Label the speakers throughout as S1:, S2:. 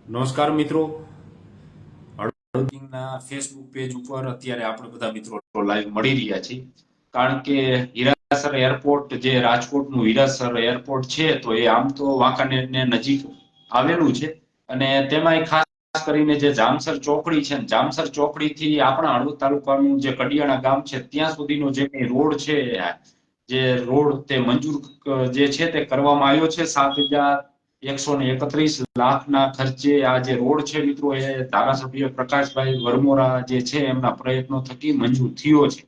S1: નમસ્કાર મિત્રો, હળવદના Facebook page ઉપર અત્યારે આપણે બધા મિત્રો લાઈવ મળી રહ્યા છીએ. કારણ કે હીરાસર એરપોર્ટ જે રાજકોટનું હીરાસર એરપોર્ટ છે, તો એ આમ તો વાંકાનેરને નજીક આવેલું છે અને તેમાંય ખાસ કરીને જે જામસર ચોકડી છે, જામસર ચોકડીથી આપણા હળવદ તાલુકાનું જે કડિયાણા ગામ છે ત્યાં સુધીનો જે કંઈ રોડ છે, જે રોડ તે મંજૂર જે છે તે કરવામાં આવ્યો છે 7,131 લાખના ખર્ચે. આ જે રોડ છે મિત્રો એ ધારાસભ્ય પ્રકાશભાઈ વરમોરા જે છે એમના પ્રયત્નો થકી મંજૂર થયો છે.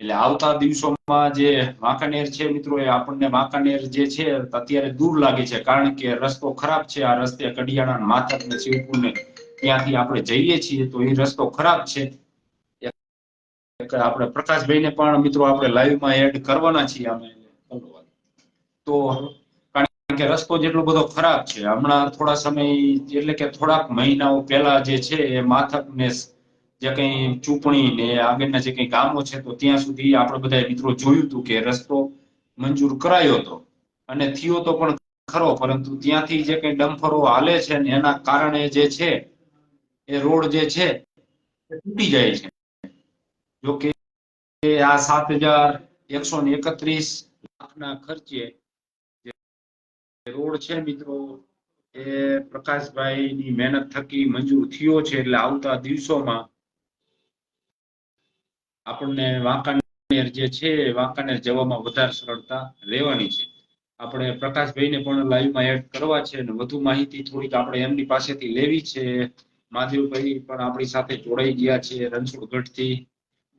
S1: એટલે આવતા દિવસોમાં જે વાંકાનેર છે મિત્રો એ આપણને વાંકાનેર જે છે અત્યારે દૂર લાગે છે, કારણ કે રસ્તો ખરાબ છે. આ રસ્તે કડિયાણા માથક ને શિવપુર ને ત્યાંથી આપણે જઈએ છીએ તો એ રસ્તો ખરાબ છે. આપણે પ્રકાશભાઈને પણ મિત્રો આપણે લાઈવમાં એડ કરવાના છીએ અમે. તો કારણ કે રસ્તો જેટલો બધો ખરાબ છે, હમણાં થોડા સમય એટલે કે થોડાક મહિનાઓ પહેલા જે છે એ માથક ને જે કઈ ચૂંટણી ને આગળના જે કઈ ગામો છે તો ત્યાં સુધી આપણે બધા મિત્રો જોયું હતું કે રસ્તો મંજૂર કરાયો હતો અને થયો તો પણ ખરો, પરંતુ ત્યાંથી જે કઈ ડમ્ફરો હાલે છે ને એના કારણે જે છે એ રોડ જે છે એ તૂટી જાય છે. જો કે આ 7,131 લાખના ખર્ચે રોડ છે મિત્રો એ પ્રકાશભાઈની મહેનત થકી મંજૂર થયો છે. એટલે આવતા દિવસોમાં આપણને વાંકાનેર જે છે વાંકાનેર જવામાં વધારે સરળતા રહેવાની છે. આપણે પ્રકાશભાઈને પણ લાઈવમાં એડ કરવા છે અને વધુ માહિતી થોડીક આપણે એમની પાસેથી લેવી છે. મહાદેવભાઈ પણ આપણી સાથે જોડાઈ ગયા છે રણછોડગઢથી,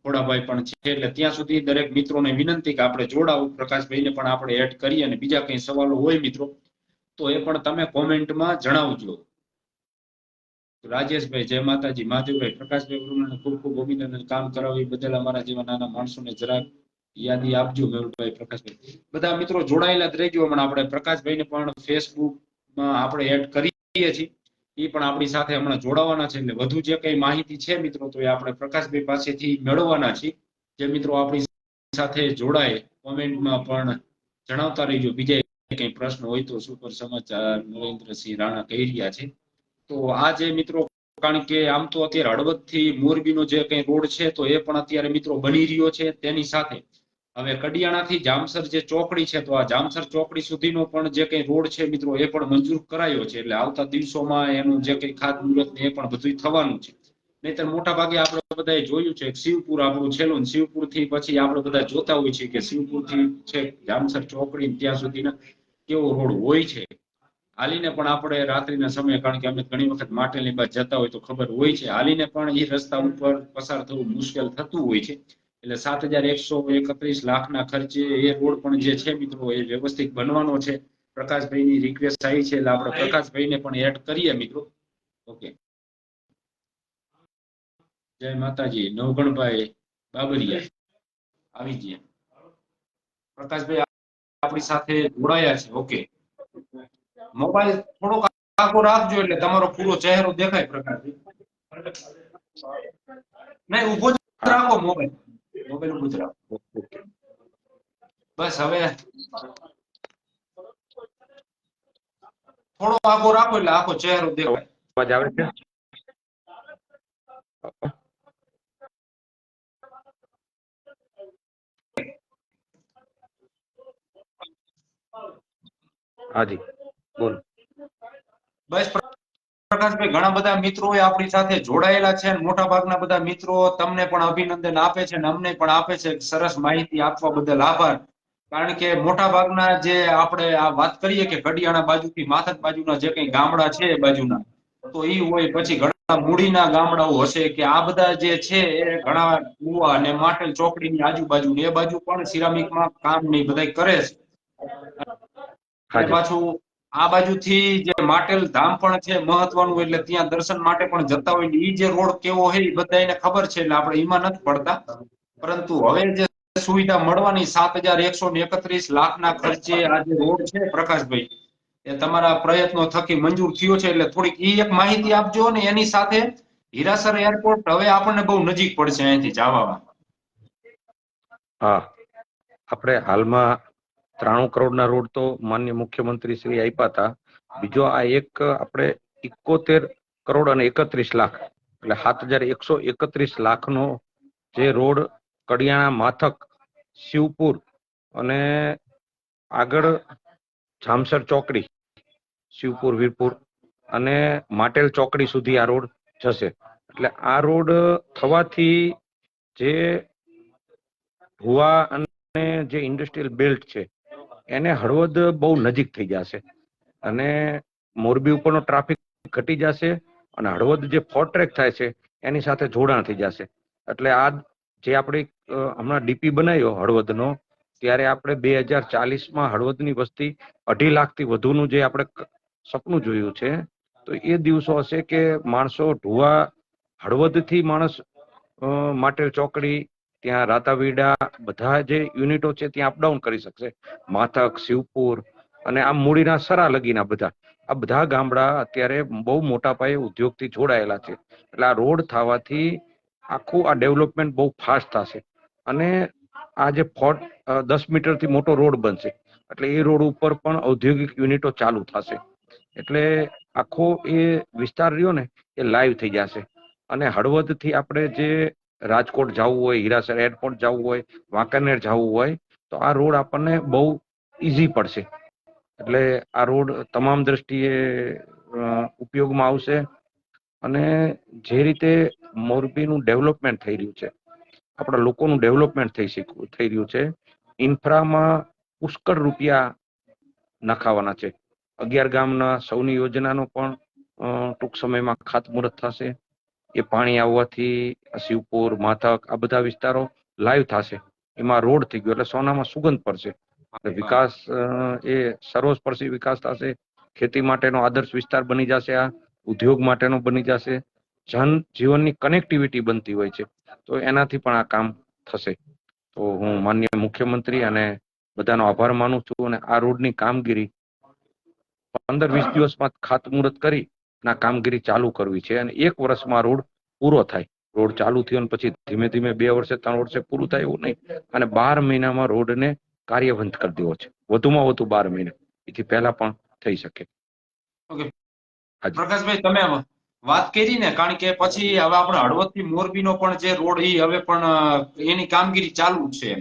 S1: ખોડાભાઈ પણ છે. એટલે ત્યાં સુધી દરેક મિત્રોને વિનંતી કે આપણે જોડાવું, પ્રકાશભાઈને પણ આપણે એડ કરીએ અને બીજા કઈ સવાલો હોય મિત્રો તો એ પણ તમે કોમેન્ટમાં જણાવજો. રાજેશભાઈ જય માતાજી, મહાદેવભાઈ પ્રકાશભાઈ વરુણાને ખૂબ ખૂબ અભિનંદન. કામ કરાવી બદલ અમારા જેવા નાના માણસોને જરાક યાદી આપજો. મેહુલભાઈ, પ્રકાશભાઈ બધા મિત્રો જોડાયેલા જ રહેજો. હમણાં આપણે પ્રકાશભાઈને પણ ફેસબુકમાં આપણે એડ કરીએ છીએ, એ પણ આપણી સાથે હમણાં જોડાવાના છે. એટલે વધુ જે કઈ માહિતી છે મિત્રો તો એ આપણે પ્રકાશભાઈ પાસેથી મેળવવાના છીએ. જે મિત્રો આપણી સાથે જોડાય કોમેન્ટમાં પણ જણાવતા રહીજો. બીજા કઈ પ્રશ્ન હોય તો સુપર સમાચાર નરેન્દ્રસિંહ રાણા કહી રહ્યા છે. તો આ જે મિત્રો, કારણ કે આમ તો અત્યારે હળવદ થી મોરબીનો જે કઈ રોડ છે તો એ પણ અત્યારે મિત્રો બની રહ્યો છે. તેની સાથે હવે કડિયાણાથી જામસર જે ચોકડી છે તો આ જામસર ચોકડી સુધીનો પણ જે કઈ રોડ છે મિત્રો એ પણ મંજૂર કરાયો છે. એટલે આવતા દિવસોમાં એનું જે કઈ ખાતમુહૂર્ત એ પણ બધું થવાનું છે. નહીતર મોટા ભાગે આપણે બધા જોયું છે શિવપુર આપણું છેલ્લું, શિવપુર થી પછી આપણે બધા જોતા હોય છે કે શિવપુર થી છે જામસર ચોકડી ત્યાં સુધીના કેવો રોડ હોય છે. હાલીને પણ આપણે રાત્રિના સમયે, કારણ કે અમે ઘણી વખત માટેલી બાદ જતા હોય તો ખબર હોય છે, હાલીને પણ એ રસ્તા ઉપર પસાર થવું મુશ્કેલ થતું હોય છે. એટલે 7,131 લાખના ખર્ચે એ રોડ પણ જે છે મિત્રો એ વ્યવસ્થિત બનવાનો છે. પ્રકાશભાઈની રિક્વેસ્ટ આવી છે એટલે આપણે પ્રકાશભાઈને પણ એડ કરીએ મિત્રો. ઓકે, જય માતાજી. નવગણભાઈ બાબરિયા આવી ગયા. પ્રકાશભાઈ આપણી સાથે જોડાયા છે. ઓકે, મોબાઈલ થોડોક આગો રાખજો એટલે તમારો પૂરો ચહેરો દેખાય. પ્રકાશભાઈ નહીં, ઉભો જ
S2: હા,
S1: રાખો મોબાઈલ, મોબાઈલ ઉભો જ રાખો.
S2: ઓકે.
S1: બસ હવે થોડો આગો રાખો એટલે આખો ચહેરો દેખાય.
S2: અવાજ આવે છે? હાજી, બોલો.
S1: બસ પ્રકાશભાઈ, ઘણા બધા મિત્રો આપણી સાથે જોડાયેલા છે. મોટા ભાગના બધા મિત્રો તમને પણ અભિનંદન આપે છે અને અમને પણ આપે છે. સરસ માહિતી આપવા બદલ આભાર. કારણ કે મોટા ભાગના જે આપણે આ વાત કરીએ કે કડિયાણા બાજુથી માથક બાજુના જે કઈ ગામડા છે એ બાજુના, તો એ હોય, પછી ઘણા મૂડીના ગામડાઓ હશે કે આ બધા જે છે એ ઘણા કુવા અને માટેલ ચોકડીની આજુબાજુ એ બાજુ પણ સિરામિકમાં કામ ને બધા કરે છે. અને
S2: હાજી,
S1: પાછું આ બાજુથી જે માટેલ ધામ પણ છે મહત્વનું, એટલે ત્યાં દર્શન માટે પણ જતા હોય. એ જે રોડ કેવો હોય એ બધાને ખબર છે, એટલે આપણે એમાં નથી પડતા. પરંતુ હવે જે સુવિધા મળવાની 7,131 લાખના ખર્ચે આ જે રોડ છે પ્રકાશભાઈ, એ તમારા પ્રયત્નો થકી મંજૂર થયો છે. એટલે થોડીક ઈ એક માહિતી આપજો ને એની સાથે હીરાસર એરપોર્ટ હવે આપણને બહુ નજીક પડશે અહીંથી જવામાં.
S2: હા, આપણે હાલમાં 93 કરોડના રોડ તો માનનીય મુખ્યમંત્રી શ્રી આપ્યા હતા. બીજો આ એક આપણે 71 કરોડ અને 31 લાખ એટલે 7,131 લાખનો જે રોડ કડિયાણા માથક શિવપુર અને આગળ જામસર ચોકડી શિવપુર વીરપુર અને માટેલ ચોકડી સુધી આ રોડ જશે. એટલે આ રોડ થવાથી જે ભુવા અને જે ઇન્ડસ્ટ્રીયલ બેલ્ટ છે એને હળવદ બહુ નજીક થઈ જશે અને મોરબી ઉપરનો ટ્રાફિક ઘટી જશે અને હળવદ જે ફોર ટ્રેક થાય છે એની સાથે જોડાણ થઈ જશે. એટલે આ જે આપણે હમણાં ડીપી બનાવ્યો હળવદનો, ત્યારે આપણે 2040માં હળવદની વસ્તી 2.5 લાખથી વધુનું જે આપણે સપનું જોયું છે, તો એ દિવસો હશે કે માણસો ઢુવા હળવદથી માણસ માટેલ ચોકડી ત્યાં રાતાવીડા બધા જે યુનિટો છે ત્યાં અપડાઉન કરી શકશે. માથક, શિવપુર અને આમ મૂડીના સરા લગીના આ બધા ગામડા અત્યારે બહુ મોટા પાયે ઉદ્યોગથી જોડાયેલા છે. એટલે આ રોડ થવાથી આખું આ ડેવલપમેન્ટ બહુ ફાસ્ટ થશે અને આ જે 10 મીટરથી મોટો રોડ બનશે એટલે એ રોડ ઉપર પણ ઔદ્યોગિક યુનિટો ચાલુ થશે. એટલે આખો એ વિસ્તાર રહ્યો ને એ લાઈવ થઈ જશે અને હળવદથી આપણે જે રાજકોટ જવું હોય, હીરાસર એરપોર્ટ જવું હોય, વાંકાનેર જવું હોય તો આ રોડ આપણને બહુ ઈઝી પડશે. એટલે આ રોડ તમામ દ્રષ્ટિએ ઉપયોગમાં આવશે અને જે રીતે મોરબીનું ડેવલપમેન્ટ થઈ રહ્યું છે, આપણા લોકોનું ડેવલપમેન્ટ થઈ રહ્યું છે, ઇન્ફ્રામાં પુષ્કળ રૂપિયા નખાવાના છે. 11 ગામના સૌની યોજનાનો પણ ટૂંક સમયમાં ખાતમુહૂર્ત થશે. એ પાણી આવવાથી શિવપુર, માથક આ બધા વિસ્તારો લાઈવ થશે. એમાં રોડ થઈ ગયો એટલે સોનામાં સુગંધ પડશે. વિકાસ એ સર્વસ્પર્શી વિકાસ થશે. ખેતી માટેનો આદર્શ વિસ્તાર બની જશે, આ ઉદ્યોગ માટેનો બની જશે. જન જીવનની કનેક્ટિવિટી બનતી હોય છે તો એનાથી પણ આ કામ થશે. તો હું માનનીય મુખ્યમંત્રી અને બધાનો આભાર માનું છું અને આ રોડની કામગીરી 15-20 દિવસમાં ખાતમુહૂર્ત કરી ના કામગીરી ચાલુ કરવી છે અને 1 વર્ષમાં રોડ પૂરો થાય. રોડ ચાલુ થયો અને પછી ધીમે ધીમે 2 વર્ષે 3 વર્ષે પૂરું થાય એવું નહીં અને 12 મહિનામાં રોડને કાર્યબંધ કરી દેવો છે. વધુમાં વધુ 12 મહિના, એથી પહેલા પણ થઈ શકે.
S1: ઓકે પ્રકાશભાઈ, તમે વાત કરી ને, કારણ કે પછી હવે આપણે હળવદ થી મોરબીનો પણ જે રોડ હવે પણ એની કામગીરી ચાલુ છે.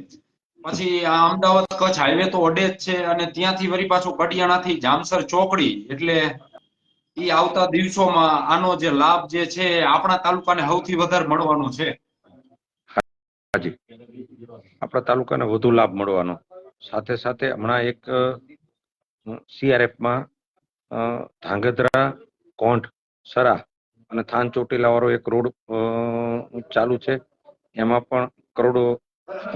S1: પછી આ અમદાવાદ કચ્છ હાઈવે તો અડે જ છે અને ત્યાંથી વળી પાછું કડિયાણાથી જામસર ચોકડી, એટલે એ આવતા દિવસોમાં આનો જે લાભ જે છે આપણા તાલુકાને સૌથી વધારે મળવાનો છે.
S2: હાજી, આપણા તાલુકાને વધુ લાભ મળવાનો. સાથે સાથે હમણાં એક CRFમાં ધાંગધ્રા, કોંઢ, સરા અને થાન ચોટીલા વાળો એક રોડ ચાલુ છે. એમાં પણ કરોડો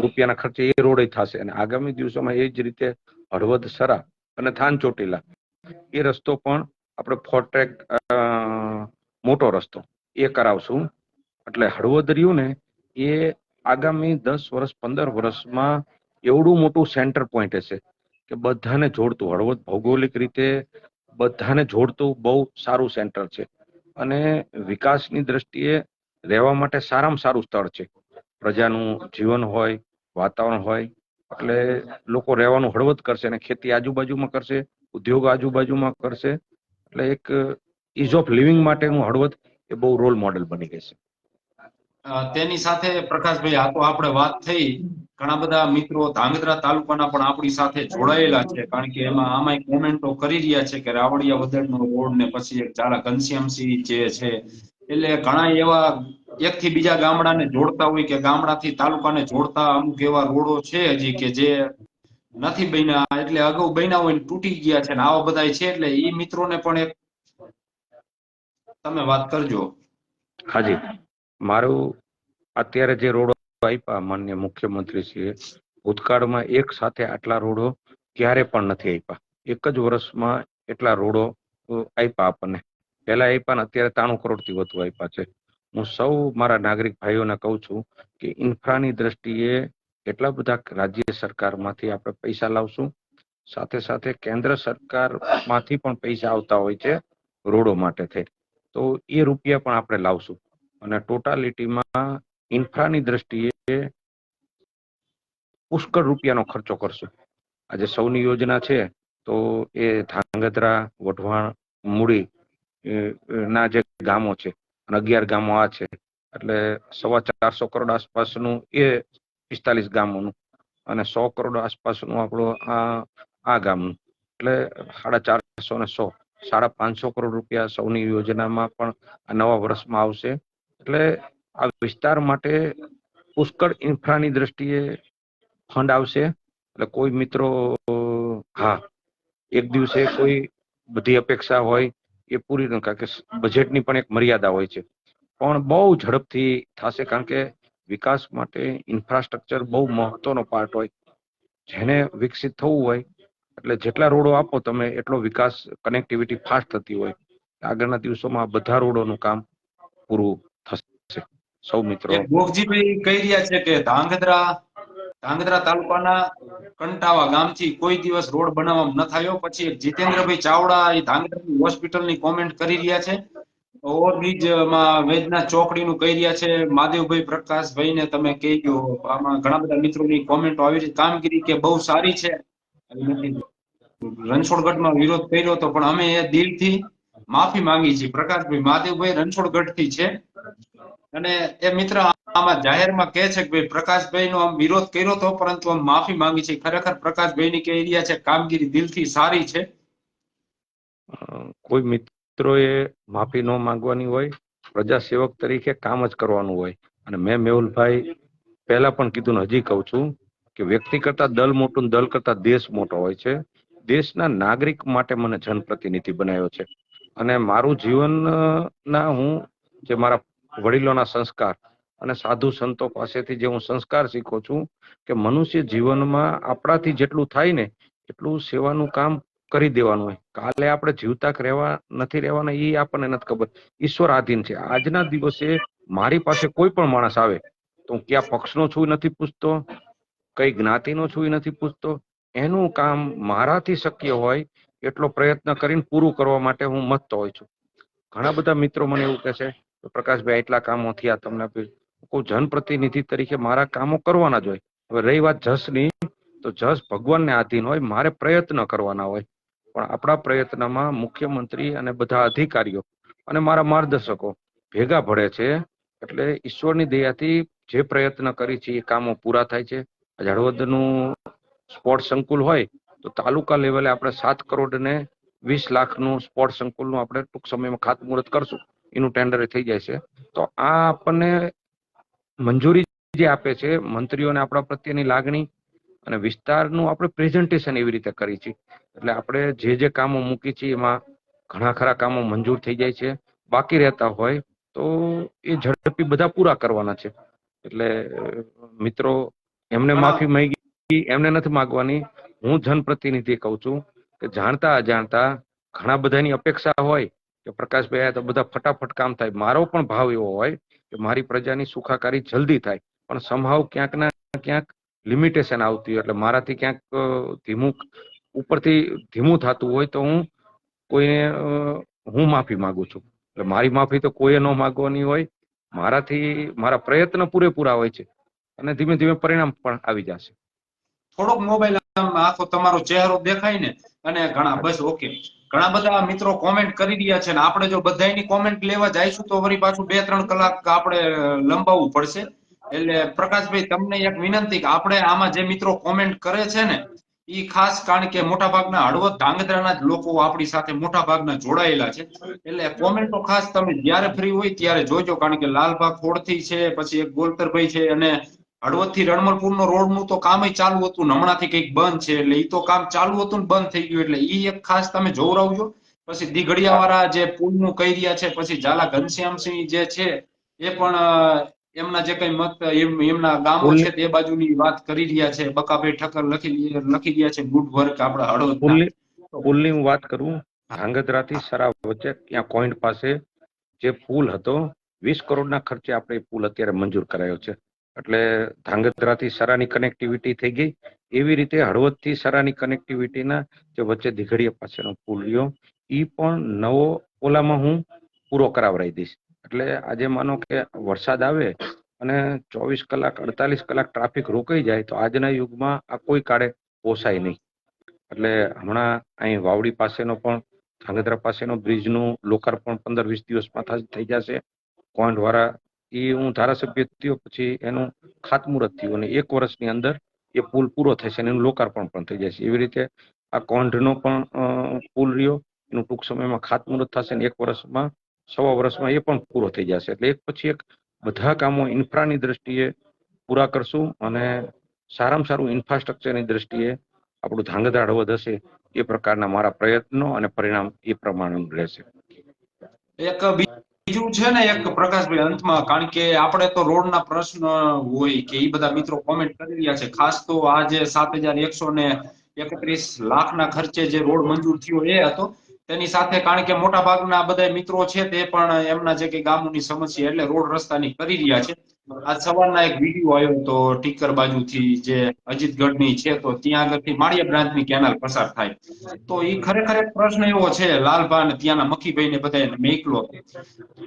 S2: રૂપિયાના ખર્ચે એ રોડ થશે અને આગામી દિવસોમાં એ જ રીતે હળવદ, સરા અને થાન ચોટીલા એ રસ્તો પણ આપણે ફોર ટ્રેક મોટો રસ્તો એ કરાવશું. એટલે હળવદ રહ્યું ને એ આગામી 10 વર્ષ 15 વર્ષમાં એવડું મોટું સેન્ટર પોઈન્ટ હશે કે બધાને જોડતું. હળવદ ભૌગોલિક રીતે બધાને જોડતું બહુ સારું સેન્ટર છે અને વિકાસની દ્રષ્ટિએ રહેવા માટે સારામાં સારું સ્થળ છે. પ્રજાનું જીવન હોય, વાતાવરણ હોય એટલે લોકો રહેવાનું હળવદ કરશે અને ખેતી આજુબાજુમાં કરશે, ઉદ્યોગ આજુબાજુમાં કરશે. એટલે એક ઇઝ ઓફ લિવિંગ માટેનું હળવદ એ બહુ રોલ મોડેલ બની ગઈ છે.
S1: તેની સાથે પ્રકાશભાઈ, આ તો આપણે વાત થઈ, ઘણા બધા મિત્રો ધાંગધ્રા તાલુકાના પણ આપણી સાથે જોડાયેલા છે, કારણ કે એમાં આમાં કોમેન્ટો કરી રહ્યા છે કે રાવડિયા વદરનો રોડ ને પછી એક ચાલા ઘનશ્યામસિંહ જે છે, એટલે ઘણા એવા એક થી બીજા ગામડાને જોડતા હોય કે ગામડાથી તાલુકાને જોડતા અમુક એવા રોડો છે હજી કે જે નથી બન્યા, એટલે અગાઉ બન્યા હોય તૂટી ગયા છે ને આવા બધા છે. એટલે એ મિત્રોને પણ એક તમે વાત કરજો.
S2: હાજી, મારું અત્યારે જે રોડો આપ્યા માનનીય મુખ્યમંત્રીશ્રીએ, ભૂતકાળમાં એક સાથે આટલા રોડો ક્યારે પણ નથી આપ્યા. એક જ વર્ષમાં એટલા રોડો આપ્યા આપણને. પહેલા આપ્યા ને અત્યારે 93 કરોડથી વધુ આપ્યા છે. હું સૌ મારા નાગરિક ભાઈઓને કહું છું કે ઇન્ફ્રાની દ્રષ્ટિએ એટલા બધા રાજ્ય સરકારમાંથી આપણે પૈસા લાવશું, સાથે સાથે કેન્દ્ર સરકારમાંથી પણ પૈસા આવતા હોય છે રોડો માટે થઈ, તો એ રૂપિયા પણ આપણે લાવશું અને ટોટાલિટીમાં ઇન્ફ્રાની દ્રષ્ટિએ પુષ્કળ રૂપિયાનો ખર્ચો કરશું. આજે સૌની યોજના છે તો એ ધાંગધ્રા, વઢવાણ, મૂડી ના જે ગામો છે અને 11 ગામો આ છે, એટલે 450 કરોડ આસપાસનું એ 45 ગામોનું અને 100 કરોડ આસપાસનું આપણું આ ગામનું, એટલે 450 ને 100, 550 કરોડ રૂપિયા સૌની યોજનામાં પણ આ નવા વર્ષમાં આવશે. એટલે આ વિસ્તાર માટે પુષ્કળ ઇન્ફ્રાની દ્રષ્ટિએ ફંડ આવશે. એટલે કોઈ મિત્રો હા એક દિવસે કોઈ બધી અપેક્ષા હોય એ પૂરી ન, કારણ કે બજેટની પણ એક મર્યાદા હોય છે, પણ બહુ ઝડપથી થશે, કારણ કે વિકાસ માટે ઇન્ફ્રાસ્ટ્રક્ચર બહુ મહત્વનો પાર્ટ હોય. જેને વિકસિત થવું હોય એટલે જેટલા રોડો આપો તમે એટલો વિકાસ, કનેક્ટિવિટી ફાસ્ટ થતી હોય. આગળના દિવસોમાં બધા રોડોનું કામ પૂરું થશે. સૌ મિત્રો
S1: એક ગોગજીભાઈ કહી રહ્યા છે કે ધાંગધ્રા તાલુકાના કંટાવા ગામથી કોઈ દિવસ રોડ બનાવવામાં ન થયો. પછી એક જીતેન્દ્રભાઈ ચાવડા એ ધાંગધ્રા હોસ્પિટલની કોમેન્ટ કરી રહ્યા છે. ઓવરબ્રિજમાં વૈજનાથ ચોકડીનું કહી રહ્યા છે. મહાદેવભાઈ પ્રકાશભાઈ ને તમે કહી ગયો. આમાં ઘણા બધા મિત્રોની કોમેન્ટો આવી છે. કામગીરી કે બહુ સારી છે. રણછોડગઢમાં વિરોધ કર્યો હતો, પણ અમે એ દિલથી માફી માંગી છીએ. પ્રકાશભાઈ મહાદેવભાઈ રણછોડગઢથી છે અને એ મિત્ર આમાં જાહેરમાં કહે છે કે ભાઈ પ્રકાશભાઈ નો આમ વિરોધ કર્યો હતો, પરંતુ આમ માફી માંગી છે. ખરેખર પ્રકાશભાઈ ની કહી રહ્યા છે કામગીરી દિલથી સારી છે.
S2: કોઈ મિત્રોએ માફી ન માંગવાની હોય, પ્રજા સેવક તરીકે કામ જ કરવાનું હોય. અને મેં મેહુલભાઈ પહેલા પણ કીધું ને હજી કહું છું કે વ્યક્તિ કરતા દલ મોટું, દલ કરતા દેશ મોટો હોય છે. દેશના નાગરિક માટે મને જનપ્રતિનિધિ બનાવ્યો છે અને મારું જીવન ના હું જે મારા વડીલોના સંસ્કાર અને સાધુ સંતો પાસેથી જે હું સંસ્કાર શીખું છું કે મનુષ્ય જીવનમાં આપણાથી જેટલું થાય ને એટલું સેવાનું કામ કરી દેવાનું હોય. કાલે આપણે જીવતા રહેવા નથી રહેવાના એ આપણને નથી ખબર, ઈશ્વર આધીન છે. આજના દિવસે મારી પાસે કોઈ પણ માણસ આવે તો હું ક્યાં પક્ષનો છું નથી પૂછતો, કઈ જ્ઞાતિનો છું એ નથી પૂછતો. એનું કામ મારાથી શક્ય હોય એટલો પ્રયત્ન કરીને પૂરું કરવા માટે હું મથતો હોય છું. ઘણા બધા મિત્રો મને એવું કહે છે પ્રકાશભાઈ એટલા કામો થયા તમને, કોઈ જનપ્રતિનિધિ તરીકે મારા કામો કરવાના જ હોય. હવે રહી વાત જસની, તો જસ ભગવાનને આધીન હોય, મારે પ્રયત્ન કરવાના હોય. પણ આપણા પ્રયત્નમાં મુખ્યમંત્રી અને બધા અધિકારીઓ અને મારા માર્ગદર્શકો ભેગા ભળે છે, એટલે ઈશ્વરની દયાથી જે પ્રયત્ન કરી છે એ કામો પૂરા થાય છે. હળવદનું સ્પોર્ટ સંકુલ હોય તો તાલુકા લેવલે આપણે 7 કરોડ ને 20 લાખનું સ્પોર્ટ સંકુલનું આપણે ટૂંક સમયમાં ખાતમુહૂર્ત કરશું. એનું ટેન્ડર થઈ જાય છે. તો આ આપણને મંજૂરી જે આપે છે મંત્રીઓને આપણા પ્રત્યેની લાગણી અને વિસ્તારનું આપણે પ્રેઝન્ટેશન એવી રીતે કરી છે. એટલે આપણે જે કામો મૂકી છીએ એમાં ઘણા ખરા કામો મંજૂર થઈ જાય છે. બાકી રહેતા હોય તો એ ઝડપી બધા પૂરા કરવાના છે. એટલે મિત્રો એમને માફી માંગી, એમને નથી માંગવાની. હું જનપ્રતિનિધિ કહું છું કે જાણતા અજાણતા ઘણા બધાની અપેક્ષા હોય કે પ્રકાશભાઈ તો બધા ફટાફટ કામ થાય. મારો પણ ભાવ એવો હોય કે મારી પ્રજાની સુખાકારી જલ્દી થાય, પણ સંભાવ ક્યાંક ના ક્યાંક લિમિટેશન આવતી હોય. એટલે મારાથી ક્યાંક ઉપરથી ધીમું થતું હોય તો હું માફી માંગુ છું. એટલે મારી માફી તો કોઈએ ન માંગવાની હોય. મારા પ્રયત્ન પૂરેપૂરા હોય છે અને ધીમે ધીમે પરિણામ પણ આવી જશે.
S1: થોડોક મોબાઈલ આખો તમારો ચહેરો દેખાય ને અને ઘણા બસ ઓકે. ઘણા બધા મિત્રો કોમેન્ટ કરી રહ્યા છે ને આપણે જો બધાની કોમેન્ટ લેવા જઈશું તો વળી પાછું 2-3 કલાક આપણે લંબાવવું પડશે. એટલે પ્રકાશભાઈ તમને એક વિનંતી કે આપણે આમાં જે મિત્રો કોમેન્ટ કરે છે ને એ ખાસ, કારણ કે મોટા ભાગના હળવદ ધાંગધ્રાના જ લોકો આપણી સાથે મોટા ભાગના જોડાયેલા છે. એટલે કોમેન્ટો ખાસ તમે જ્યારે ફ્રી હોય ત્યારે જોજો, કારણ કે લાલબાગ ખોડથી છે, પછી એક ગોલતરભાઈ છે અને હળવદ થી રણમલપુર નો રોડ નું તો કામ ચાલુ હતું, હમણાંથી કંઈક બંધ છે. એટલે એ તો કામ ચાલુ હતું ને બંધ થઈ ગયું. એટલે એ એક ખાસ તમે જોવરાવજો. પછી દીઘડિયા વાળા જે પુલ નું કહી રહ્યા છે, પછી ઝાલા ઘનશ્યામસિંહ જે છે એ પણ એમના જે કઈ મત એમના ગામો છે તે બાજુની વાત કરી રહ્યા છે. બકાભાઈ ઠક્કર લખી રહ્યા છે ગુડ વર્ક આપણા હળવદના.
S2: પુલની હું વાત કરું, ધાંગધ્રાથી સરા વચ્ચે ત્યાં કોઈન્ટ પાસે જે પુલ હતો 20 કરોડના ખર્ચે આપણે પુલ અત્યારે મંજૂર કરાયો છે. એટલે ધાંગધ્રાથી સરાની કનેક્ટિવિટી થઈ ગઈ. એવી રીતે હળવદથી સરાની કનેક્ટિવિટીના જે વચ્ચે દીઘડિયા પાસેનો પુલ રહ્યો એ પણ નવો ઓલામાં હું પૂરો કરાવરાઈ દઈશ. એટલે આજે માનો કે વરસાદ આવે અને 24 કલાક 48 કલાક ટ્રાફિક રોકાઈ જાય તો આજના યુગમાં આ કોઈ કાળે પોસાય નહીં. એટલે હમણાં અહીં વાવડી પાસેનો પણ ધાંગધ્રા પાસેનો બ્રિજનું લોકાર્પણ 15-20 દિવસમાં થઈ જશે. કોંઢવાળા એ હું ધારાસભ્ય થયો પછી એનું ખાતમુહૂર્ત થયું અને 1 વર્ષની અંદર એ પુલ પૂરો થશે અને એનું લોકાર્પણ પણ થઈ જશે. એવી રીતે આ કોંઢનો પણ પુલ રહ્યો, એનું ટૂંક સમયમાં ખાતમુહૂર્ત થશે અને 1 વર્ષમાં 1.25 વર્ષમાં એ પણ પૂરો થઈ જશે. એટલે એક પછી એક બધા કામો ઇન્ફ્રાની દ્રષ્ટિએ પૂરા કરશું અને સારામાં સારું ઇન્ફ્રાસ્ટ્રક્ચરની દ્રષ્ટિએ આપણું ધાંગધ્રા હળવદ હશે એ પ્રકારના મારા પ્રયત્નો અને પરિણામ એ પ્રમાણેનું રહેશે.
S1: એક બીજું છે ને એક પ્રકાશભાઈ અંતમાં, કારણ કે આપણે તો રોડના પ્રશ્ન હોય કે એ બધા મિત્રો કોમેન્ટ કરી રહ્યા છે, ખાસ તો આ જે 7,131 લાખના ખર્ચે જે રોડ મંજૂર થયો એ હતો, તેની સાથે કારણ કે મોટા ભાગના બધા મિત્રો છે તે પણ એમના જે કે ગામોની સમસ્યા એટલે રોડ રસ્તાની કરી રહ્યા છે. આજ સવારના એક વિડીયો આવ્યો તો ટીકર બાજુથી જે અજીતગઢની છે તો ત્યાં આગળથી માળિયા બ્રાન્ચની કેનાલ પસાર થાય, તો એ ખરેખર એક પ્રશ્ન એવો છે લાલભા અને ત્યાંના મખીભાઈ ને બધા મેકલો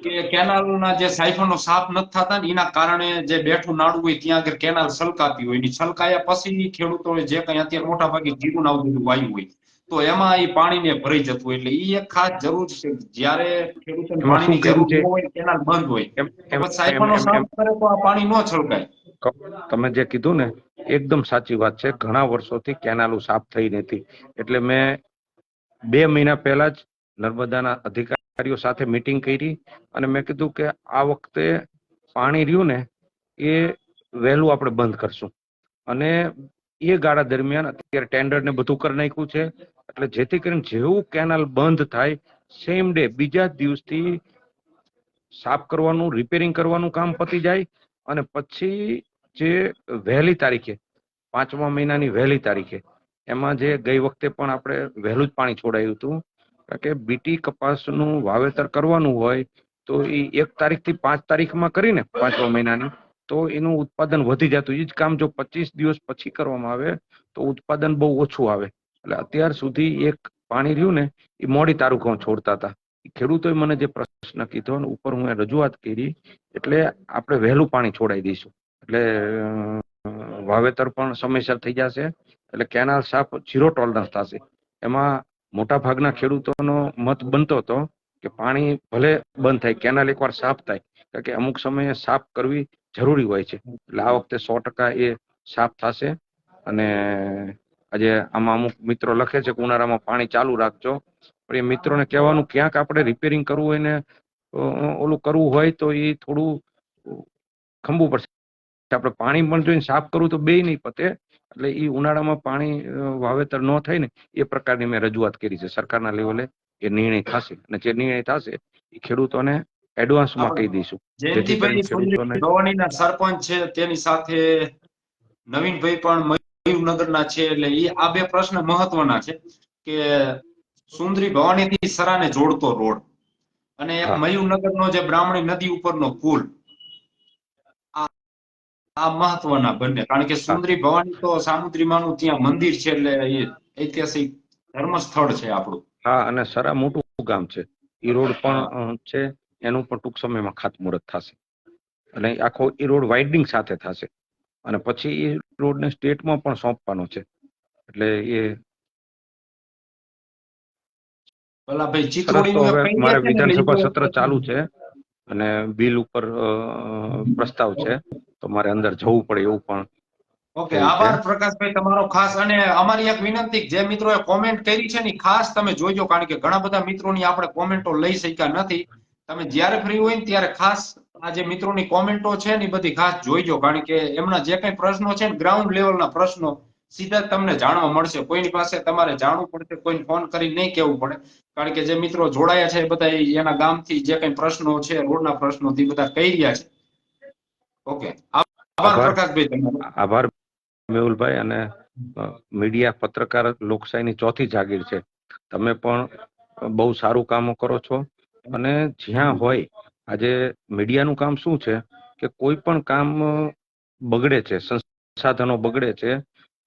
S1: કે કેનાલના જે સાયફનો સાફ નથી થતા ને એના કારણે જે બેઠું નાડું હોય ત્યાં આગળ કેનાલ છલકાતી હોય, એની છલકાયા પછી ખેડૂતો જે કઈ અત્યારે મોટા ભાગે જીરું આવું બધું વાયું હોય તો એમાં એ પાણીને ભરાઈ જતું હોય. એટલે એ એક ખાસ જરૂર છે, જયારે ખેડૂતોને
S2: એમાં શું
S1: પાણીની જરૂર
S2: કર્યું છે
S1: ન હોય કેનાલ બંધ હોય
S2: એમ
S1: તો
S2: એમ
S1: પછી
S2: એમ
S1: સાયફનો
S2: એમ
S1: સાફ
S2: એમ
S1: કરે તો આ પાણી ન છલકાય.
S2: તમે જે કીધું ને એકદમ સાચી વાત છે. ઘણા વર્ષોથી કેનાલો સાફ થઈ નથી. એટલે મેં 2 મહિના પહેલા જ નર્મદાના અધિકારીઓ સાથે મીટિંગ કરી અને મેં કીધું કે આ વખતે પાણી રહ્યું ને એ વહેલું આપણે બંધ કરશું અને એ ગાળા દરમિયાન અત્યારે ટેન્ડર ને બધું કરી નાખ્યું છે. એટલે જેથી કરીને જેવું કેનાલ બંધ થાય સેમ ડે બીજા દિવસથી સાફ કરવાનું, રિપેરિંગ કરવાનું કામ પતી જાય અને પછી જે વહેલી તારીખે 5મા મહિનાની વહેલી તારીખે એમાં જે ગઈ વખતે પણ આપણે વહેલું જ પાણી છોડાયું હતું, કારણ કે બીટી કપાસનું વાવેતર કરવાનું હોય તો એ 1 તારીખથી 5 તારીખમાં કરીને 5મા મહિનાની તો એનું ઉત્પાદન વધી જતું. એ જ કામ જો 25 દિવસ પછી કરવામાં આવે તો ઉત્પાદન બહુ ઓછું આવે. એટલે અત્યાર સુધી એક પાણી રહ્યું ને એ મોડી તારીખો છોડતા હતા. ખેડૂતોએ મને જે પ્રશ્ન કીધો અને ઉપર હું રજૂઆત કરી એટલે આપણે વહેલું પાણી છોડાઈ દઈશું એટલે વાવેતર પણ સમયસર થઈ જશે. એટલે કેનાલ સાફ 0 ટોલરન્સ થશે. એમાં મોટા ભાગના ખેડૂતોનો મત બનતો હતો કે પાણી ભલે બંધ થાય, કેનાલ એકવાર સાફ થાય, કારણ કે અમુક સમયે સાફ કરવી જરૂરી હોય છે. એટલે આ વખતે 100% એ સાફ થશે. અને આજે આમાં અમુક મિત્રો લખે છે કે ઉનાળામાં પાણી ચાલુ રાખજો, પણ એ મિત્રોને કહેવાનું ક્યાંક આપણે રિપેરિંગ કરવું હોય ને ઓલું કરવું હોય તો એ થોડું ખંભવું પડશે. આપણે પાણી પણ જોઈને સાફ કરવું તો બે નહીં પતે. એટલે એ ઉનાળામાં પાણી વાવેતર ન થાય ને એ પ્રકારની મેં રજૂઆત કરી છે. સરકારના લેવલે એ નિર્ણય થશે અને જે નિર્ણય થશે એ ખેડૂતોને એડવાન્સમાં કહી દઈશું, જેથી કરીને
S1: જયંતિભાઈ
S2: ખેડૂતોને.
S1: સુંદરી ભવાનીના સરપંચ છે, તેની સાથે નવીનભાઈ પણ મયુરનગરના છે, એટલે આ 2 પ્રશ્ન મહત્વના છે કે સુંદરી ભવાની થી સરાને જોડતો રોડ અને એક
S2: હા
S1: મયુરનગરનો જે બ્રાહ્મણી નદી ઉપરનો પુલ, આ મહત્વના બંને. કારણ કે
S2: હા
S1: સુંદરી ભવાની તો સામુદ્રીમાનું ત્યાં મંદિર છે, એટલે એ ઐતિહાસિક ધર્મ સ્થળ છે આપણું.
S2: હા અને સરા મોટું ગામ છે. એ રોડ પણ છે, એનું પણ ટૂંક સમયમાં ખાતમુહૂર્ત થશે અને આખો એ રોડ વાઇડનિંગ સાથે થશે અને પછી એ રોડને સ્ટેટમાં પણ સોંપવાનો છે. એટલે એ
S1: ભલા ભાઈ
S2: સરસ. તો
S1: ચિત્રોડીનું એક
S2: હવે
S1: કહી દે
S2: મારે
S1: છે ને એટલે
S2: વિધાનસભા સત્ર ચાલુ છે અને બિલ ઉપર પ્રસ્તાવ છે તો મારે અંદર જવું પડે એવું પણ
S1: ઓકે,
S2: થયું છે.
S1: આભાર પ્રકાશભાઈ તમારો ખાસ. અને અમારી એક વિનંતી, જે મિત્રોએ કોમેન્ટ કરી છે ને ખાસ તમે જોઈજો, કારણ કે ઘણા બધા મિત્રોની આપણે કોમેન્ટો લઈ શક્યા નથી. તમે જ્યારે ફ્રી હોય ને ત્યારે ખાસ આ જે મિત્રોની કોમેન્ટો છે ને એ બધી ખાસ જોઈજો, કારણ કે એમના જે કઈ પ્રશ્નો છે ને ગ્રાઉન્ડ લેવલના પ્રશ્નો સીધા તમને જાણવા મળશે. કોઈની પાસે તમારે જાણવું પડશે, કોઈને ફોન કરી નહીં કહેવું પડે, કારણ કે જે મિત્રો જોડાયા છે એ બધા એના ગામથી જે કઈ પ્રશ્નો છે રોડના પ્રશ્નો તે બધા કહી રહ્યા છે. ઓકે, આભાર
S2: આભાર.
S1: પ્રકાશભાઈ તમારો.
S2: આભાર મેહુલભાઈ. અને મીડિયા પત્રકાર લોકશાહીની ચોથી જાગીર છે. તમે પણ બહુ સારું કામ કરો છો અને જ્યાં હોય આજે મીડિયાનું કામ શું છે કે કોઈ પણ કામ બગડે છે, સંસાધનો બગડે છે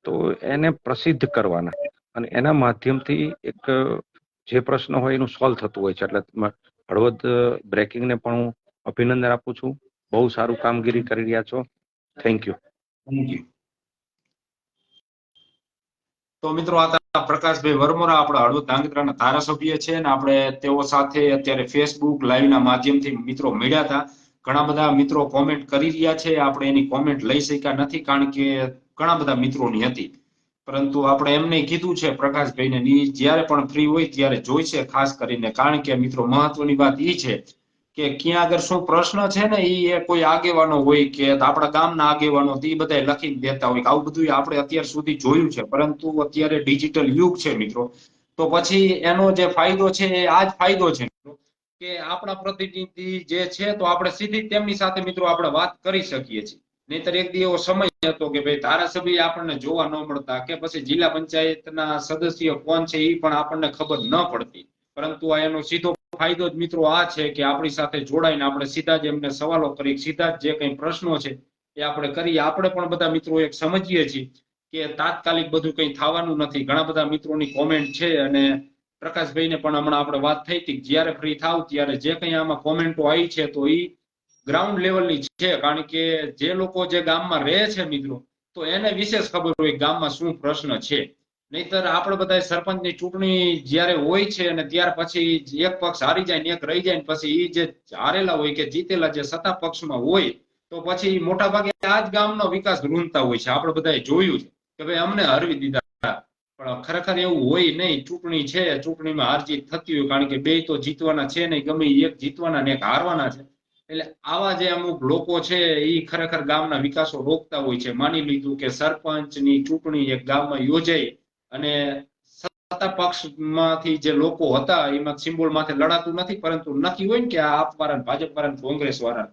S2: તો એને પ્રસિદ્ધ કરવાના અને એના માધ્યમથી એક જે પ્રશ્ન હોય એનું સોલ્વ થતું હોય છે. એટલે હળવદ બ્રેકિંગને પણ હું અભિનંદન આપું છું. બહુ સારું કામગીરી કરી રહ્યા છો. Thank you.
S1: Thank you. તો મિત્રો આ પ્રકાશભાઈ વરમોરા આપણા હળવદ ધાંગધ્રાના ધારાસભ્ય છે અને આપણે તેઓ સાથે અત્યારે ફેસબુક લાઈવના માધ્યમથી મિત્રો મળ્યા હતા. ઘણા બધા મિત્રો કોમેન્ટ કરી રહ્યા છે. આપણે એની કોમેન્ટ લઈ શક્યા નથી કારણ કે ઘણા બધા મિત્રોની હતી, પરંતુ આપણે એમને કીધું છે પ્રકાશભાઈને જ્યારે પણ ફ્રી હોય ત્યારે જોઈશે ખાસ કરીને, કારણ કે મિત્રો મહત્વની વાત એ છે કે ક્યાં આગળ શું પ્રશ્ન છે ને એ કોઈ આગેવાનો હોય કે આપણા ગામના આગેવાનો એ બધા લખીને દેતા હોય કે આવું બધું આપણે અત્યાર સુધી જોયું છે, પરંતુ અત્યારે ડિજિટલ યુગ છે મિત્રો, તો પછી એનો જે ફાયદો છે એ આ જ ફાયદો છે મિત્રો કે આપણા પ્રતિનિધિ જે છે તો આપણે સીધી તેમની સાથે મિત્રો આપણે વાત કરી શકીએ છીએ. નહીતર એક દી એવો સમય હતો કે ભાઈ ધારાસભ્ય આપણને જોવા ન મળતા કે પછી જિલ્લા પંચાયતના સદસ્ય કોણ છે એ પણ આપણને ખબર ન પડતી, પરંતુ આ એનો સીધો ફાયદો જ મિત્રો આ છે કે આપણી સાથે જોડાઈને આપણે સીધા જ એમને સવાલો કરી, સીધા જ જે કઈ પ્રશ્નો છે એ આપણે કરીએ. આપણે પણ બધા મિત્રો એક સમજીએ છીએ કે તાત્કાલિક બધું કઈ થવાનું નથી. ઘણા બધા મિત્રોની કોમેન્ટ છે અને પ્રકાશભાઈને પણ હમણાં આપણે વાત થઈ હતી જ્યારે ફ્રી થાવ ત્યારે જે કઈ આમાં કોમેન્ટો આવી છે તો એ ગ્રાઉન્ડ લેવલની છે, કારણ કે જે લોકો જે ગામમાં રહે છે મિત્રો તો એને વિશેષ ખબર હોય ગામમાં શું પ્રશ્ન છે. નહીતર આપણે બધા સરપંચની ચૂંટણી જ્યારે હોય છે અને ત્યાર પછી એક પક્ષ હારી જાય ને એક રહી જાય ને પછી એ જે હારેલા હોય કે જીતેલા જે સત્તા પક્ષમાં હોય તો પછી મોટા ભાગે આ જ ગામનો વિકાસ રૂંધતા હોય છે. આપણે બધાએ જોયું છે કે ભાઈ અમને હરવી દીધા, પણ ખરેખર એવું હોય નહીં. ચૂંટણી છે, ચૂંટણીમાં હાર જીત થતી હોય, કારણ કે બે તો જીતવાના છે નહીં, ગમે એક જીતવાના ને એક હારવાના છે. એટલે આવા જે અમુક લોકો છે એ ખરેખર ગામના વિકાસો રોકતા હોય છે. માની લીધું કે સરપંચની ચૂંટણી એક ગામમાં યોજાઈ અને સત્તા પક્ષમાંથી જે લોકો હતા એમાં સિમ્બોલ માથે લડાતું નથી, પરંતુ નક્કી હોય ને કે આ આપ વાળા ભાજપ વાળા કોંગ્રેસ વાળા,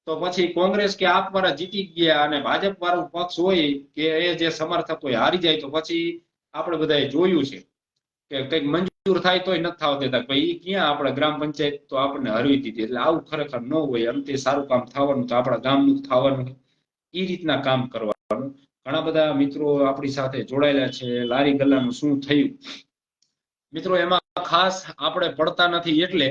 S1: તો પછી કોંગ્રેસ કે આપ વાળા જીતી ગયા અને ભાજપ વાળું પક્ષ હોય કે એ જે સમર્થક હોય હારી જાય તો પછી આપણે બધાએ જોયું છે કે કઈક મંજૂર થાય તોય નથી થવા દેતા. ભાઈ ક્યાં આપણે ગ્રામ પંચાયત તો આપણને હરવી દીધી. એટલે આવું ખરેખર ન હોય. અંતે સારું કામ થવાનું તો આપણા ગામનું થવાનું, એ રીતના કામ કરવાનું. ઘણા બધા મિત્રો આપણી સાથે જોડાયેલા છે. લારી ગલ્લાનું શું થયું મિત્રો એમાં ખાસ આપણે પડતા નથી, એટલે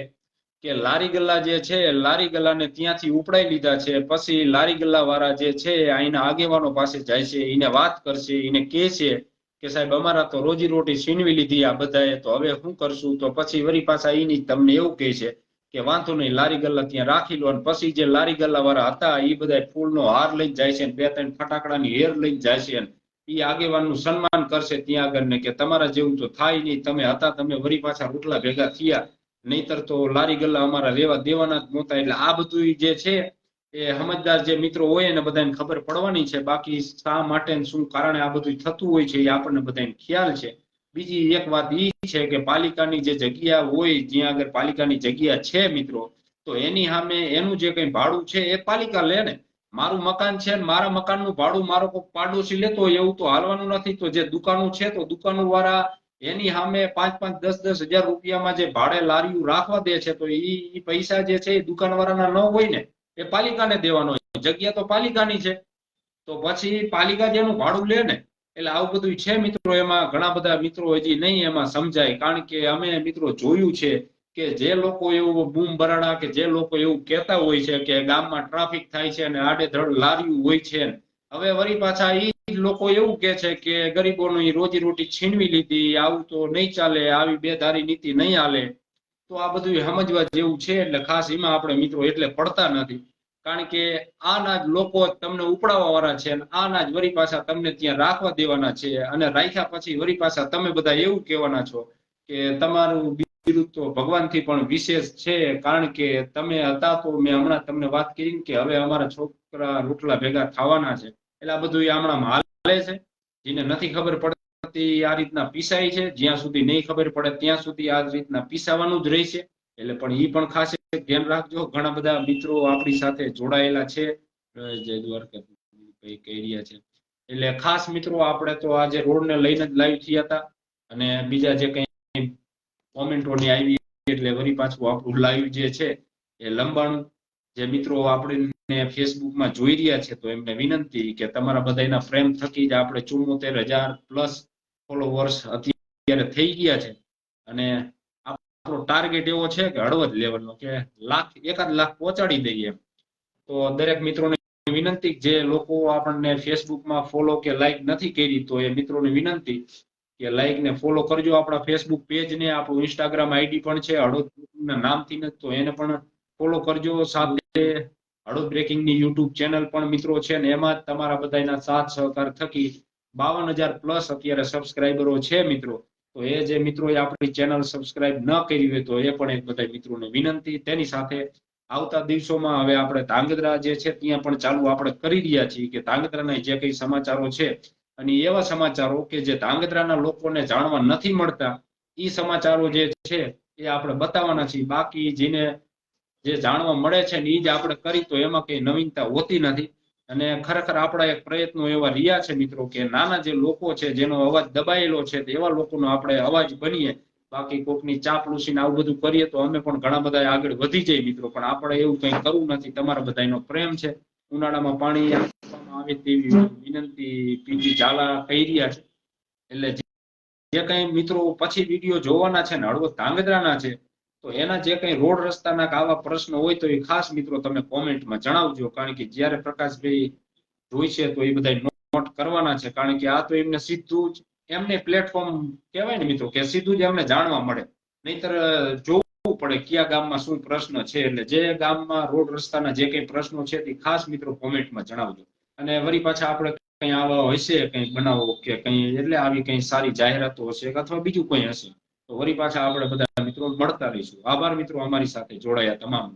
S1: કે લારી ગલ્લા જે છે લારી ગલ્લાને ત્યાંથી ઉપડાઈ લીધા છે. પછી લારી ગલ્લા વાળા જે છે અહીંના આગેવાનો પાસે જાય છે, એને વાત કરશે, એને કહે છે કે સાહેબ અમારા તો રોજી રોટી છીનવી લીધી આ બધાએ, તો હવે શું કરશું? તો પછી વળી પાછા એની તમને એવું કહે છે કે વાંધો નહીં, લારી ગલ્લા ત્યાં રાખી લો. અને પછી જે લારી ગલ્લા વાળા હતા એ બધા ફૂલનો હાર લઈને જાય છે, બે ત્રણ ફટાકડાની હેર લઈને જાય છે, એ આગેવાનનું સન્માન કરશે ત્યાં આગળ ને કે તમારા જેવું તો થાય નહીં, તમે હતા તમે વળી પાછા રોટલા ભેગા થયા, નહીતર તો લારી ગલ્લા અમારા લેવા દેવાના જ નહોતા. એટલે આ બધું જે છે એ સમજદાર જે મિત્રો હોય એને બધાને ખબર પડવાની છે. બાકી શા માટે શું કારણે આ બધું થતું હોય છે એ આપણને બધાને ખ્યાલ છે. બીજી એક વાત એ છે કે પાલિકાની જે જગ્યા હોય, જ્યાં આગળ પાલિકાની જગ્યા છે મિત્રો, તો એની સામે એનું જે કઈ ભાડું છે એ પાલિકા લે ને. મારું મકાન છે ને મારા મકાનનું ભાડું મારો કોઈ પાડોશી લેતો હોય એવું તો હાલવાનું નથી. તો જે દુકાનો છે તો દુકાનો વાળા એની સામે 5-5, 10-10 હજાર રૂપિયામાં જે ભાડે લારીઓ રાખવા દે છે, તો એ પૈસા જે છે એ દુકાન વાળાના ન હોય ને, એ પાલિકાને દેવાનો હોય. જગ્યા તો પાલિકાની છે, તો પછી પાલિકા જેનું ભાડું લે ને. એટલે આવું બધું છે મિત્રો. એમાં ઘણા બધા મિત્રો હજી નહીં એમાં સમજાય, કારણ કે અમે મિત્રો જોયું છે કે જે લોકો એવું બૂમ બરાડા કે જે લોકો એવું કહેતા હોય છે કે ગામમાં ટ્રાફિક થાય છે અને આડેધડ લારીઓ હોય છે, હવે વળી પાછા એ લોકો એવું કે છે કે ગરીબોની રોજી રોટી છીનવી લીધી, આવું તો નહીં ચાલે, આવી બેધારી નીતિ નહીં હાલે. તો આ બધું સમજવા જેવું છે. એટલે ખાસ એમાં આપણે મિત્રો એટલે પડતા નથી, કારણ કે આના જ લોકો તમને ઉપડાવવા વાળા છે, આના જ વળી પાછા તમને ત્યાં રાખવા દેવાના છે. અને રાખ્યા પછી વળી પાછા તમે બધા એવું કહેવાના છો કે તમારું બિરુદ તો ભગવાનથી પણ વિશેષ છે, કારણ કે તમે હતા તો મેં હમણાં તમને વાત કરી કે હવે અમારા છોકરા રોટલા ભેગા થવાના છે. એટલે આ બધું હમણાં હાલે છે. જેને નથી ખબર પડતી આ રીતના પીસાય છે, જ્યાં સુધી નહીં ખબર પડે ત્યાં સુધી આ રીતના પીસાવાનું જ રહેશે. એટલે પણ એ પણ ખાસ ધ્યાન રાખજો. ઘણા બધા મિત્રો આપણી સાથે જોડાયેલા છે. જય દ્વારકા કહી રહ્યા છે. એટલે ખાસ મિત્રો આપણે તો આજે રોડને લઈને જ લાઈવ થયા હતા, અને બીજા જે કઈ કોમેન્ટોની આવી એટલે વળી પાછું આપણું લાઈવ જે છે એ લંબાણું. જે મિત્રો આપણે ફેસબુકમાં જોઈ રહ્યા છે તો એમને વિનંતી કે તમારા બધાના ફ્રેમ થકી જ આપણે 74,000+ ફોલોવર્સ અત્યારે થઈ ગયા છે. અને આપણો ટાર્ગેટ એવો છે કે હળવદ લેવલનો કે 1 લાખ પહોંચાડી દઈએ. તો દરેક મિત્રોને વિનંતી, જે લોકો આપણને ફેસબુકમાં ફોલો કે લાઈક નથી કરી તો એ મિત્રોને વિનંતી કે લાઈક ને ફોલો કરજો આપણા ફેસબુક પેજ ને, આપણું ઇન્સ્ટાગ્રામ આઈડી પણ છે હળવદ ના નામથી ને, તો એને પણ ફોલો કરજો. સાથે હળવદ બ્રેકિંગ ની યુટ્યુબ ચેનલ પણ મિત્રો છે ને, એમાં જ તમારા બધાના સાથ સહકાર થકી 52,000 પ્લસ અત્યારે સબસ્ક્રાઇબરો છે મિત્રો. તો એ જે મિત્રોએ આપણી ચેનલ સબસ્ક્રાઇબ ન કરી હોય તો એ પણ એક બધા મિત્રોને વિનંતી. તેની સાથે આવતા દિવસોમાં હવે આપણે ધાંગધ્રા જે છે ત્યાં પણ ચાલુ આપણે કરી રહ્યા છીએ કે ધાંગધ્રાના જે કઈ સમાચારો છે અને એવા સમાચારો કે જે ધાંગધ્રાના લોકોને જાણવા નથી મળતા, એ સમાચારો જે છે એ આપણે બતાવવાના છીએ. બાકી જેને જે જાણવા મળે છે ને એ જ આપણે કરી, તો એમાં કઈ નવીનતા હોતી નથી. અને ખરેખર આપણા એક પ્રયત્નો એવા રહ્યા છે મિત્રો કે નાના જે લોકો છે જેનો અવાજ દબાયેલો છે એવા લોકોનો આપણે અવાજ બનીએ. બાકી કોકની ચાપલૂસી આવું બધું કરીએ તો અમે પણ ઘણા બધા આગળ વધી જઈએ મિત્રો, પણ આપણે એવું કઈ કરવું નથી. તમારા બધાનો પ્રેમ છે. ઉનાળામાં પાણી આપવામાં આવે તેવી વિનંતી પીજી ઝાલા કહી રહ્યા છે. એટલે જે કઈ મિત્રો પછી વિડીયો જોવાના છે ને હળવદ ધાંગધ્રાના છે, તો એના જે કઈ રોડ રસ્તાના આવા પ્રશ્નો હોય તો એ ખાસ મિત્રો તમે કોમેન્ટમાં જણાવજો. કારણ કે જ્યારે પ્રકાશભાઈ જોઈશે તો એ બધા નોટ કરવાના છે. કારણ કે આ તો એમને સીધું જ એમને પ્લેટફોર્મ કહેવાય ને મિત્રો કે સીધું જ એમને જાણવા મળે. નહીતર જોવું પડે કયા ગામમાં શું પ્રશ્ન છે. એટલે જે ગામમાં રોડ રસ્તાના જે કઈ પ્રશ્નો છે તે ખાસ મિત્રો કોમેન્ટમાં જણાવજો. અને વળી પાછા આપણે કઈ આવા હશે કઈ બનાવો કે કઈ એટલે આવી કઈ સારી જાહેરાતો હશે અથવા બીજું કઈ હશે તો વળી પાછા આપણે બધા મિત્રો મળતા રહીશું. આભાર મિત્રો અમારી સાથે જોડાયા તમામ.